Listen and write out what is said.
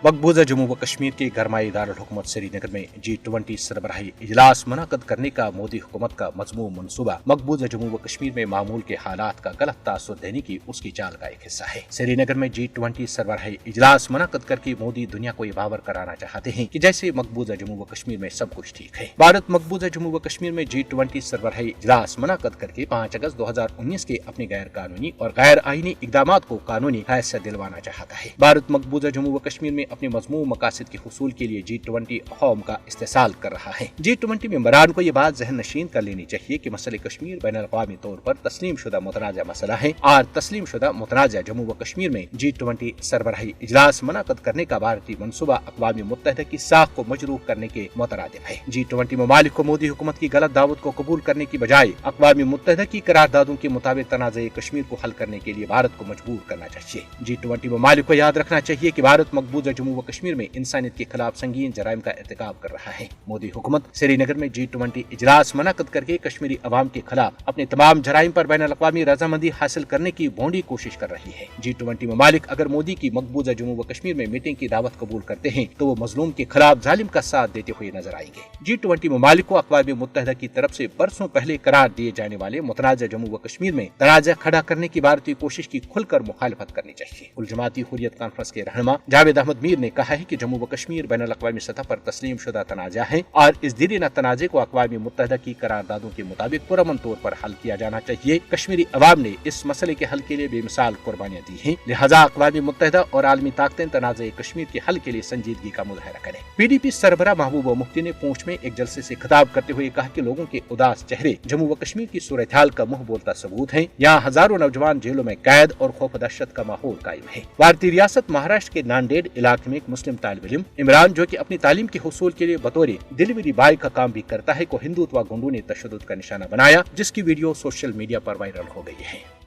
मकबूजा जम्मू व कश्मीर के गरमाई दारुल-हुकूमत श्रीनगर में G20 सरबराही इजलास मुनक़द करने का मोदी हुकूमत का मज़मूम मनसूबा मकबूजा जम्मू व कश्मीर में मामूल के हालात का गलत तासुर देने की उसकी चाल का एक हिस्सा है। श्रीनगर में G20 सरबराही इजलास मुनक़द करके मोदी दुनिया को ये बावर कराना चाहते हैं कि जैसे मकबूजा जम्मू व कश्मीर में सब कुछ ठीक है। भारत मकबूजा जम्मू व कश्मीर में G20 सरबराही इजलास मुनक़द करके 5 अगस्त 2019 के अपने गैर कानूनी और गैर आईनी इक़दामात को कानूनी हैसियत दिलवाना चाहता है। भारत मकबूजा जम्मू व कश्मीर में अपने मज़मूम मकासद के हुसूल के लिए G20 कौम का इस्तेसाल कर रहा है। G20 मेंबरान को ये बात ज़हन नशीन कर लेनी चाहिए कि मसले कश्मीर बैनुल-अक़वामी तौर पर तस्लीम शुदा मुतनाज़ा मसला है और तस्लीम शुदा मुतनाज़ा जम्मू व कश्मीर में G20 सरबराही इजलास मुनक़द करने का भारतीय मनसूबा अक़वाम मुत्तहिदा की साख को मजरूह करने के मुतरादिफ है। G20 ममालिक को मोदी हुकूमत की गलत दावत को कबूल करने की बजाय अक़वाम मुत्तहिदा की करारदादों के मुताबिक तनाज़े कश्मीर को हल करने के लिए भारत को मजबूर करना चाहिए। G20 ममालिक को याद रखना चाहिए कि भारत मकबूजा जम्मू व कश्मीर में इंसानियत के खिलाफ संगीन जराइम का इर्तिकाब कर रहा है। मोदी हुकूमत श्रीनगर में G20 इजलास मुनक़द करके कश्मीरी अवाम के खिलाफ अपने तमाम जराइम पर बैनुल-अक़वामी रज़ामंदी हासिल करने की भोंडी कोशिश कर रही है। G20 ममालिक अगर मोदी की मकबूजा जम्मू व कश्मीर में मीटिंग की दावत कबूल करते हैं तो वो मजलूम के खिलाफ जालिम का साथ देते हुए नजर आएंगे। G20 ममालिक को अक़वाम मुत्तहिदा की तरफ से बरसों पहले करार दिए जाने वाले मुतनाज़ा जम्मू व कश्मीर में तनाज़ा खड़ा करने की भारतीय कोशिश की खुलकर मुखालफत करनी चाहिए। कुल जमाती हुर्रियत कॉन्फ्रेंस के रहनुमा जावेद अहमद मीर ने कहा है कि जम्मू व कश्मीर बैनुल-अक़वामी सतह पर तस्लीम शुदा तनाज़ा है और इस दीरीना तनाज़े को अक़वाम मुत्तहिदा की करारदादों के मुताबिक पुरअमन तौर पर हल किया जाना चाहिए। कश्मीरी अवाम ने इस मसले के हल के लिए बेमिसाल कुर्बानियां दी हैं, लिहाजा अक़वाम मुत्तहिदा और आलमी ताकतें तनाज़े कश्मीर के हल के लिए संजीदगी का मुज़ाहरा करें। PDP सरबराह महबूबा मुफ्ती ने पूंछ में एक जलसे से खिताब करते हुए कहा कि लोगों के उदास चेहरे जम्मू व कश्मीर की सूरत हाल का मुंह बोलता सबूत है। यहाँ हजारों नौजवान जेलों में कैद और खौफ दहशत का माहौल कायम है। भारतीय रियासत महाराष्ट्र के नांदेड़ इलाके में एक मुस्लिम तालिब इल्म इमरान जो कि अपनी तालीम के हुसूल के लिए बतौर डिलीवरी बॉय का काम भी करता है को हिंदुत्व गुंडों ने तशद्दुद का निशाना बनाया, जिसकी वीडियो सोशल मीडिया पर वायरल हो गई है।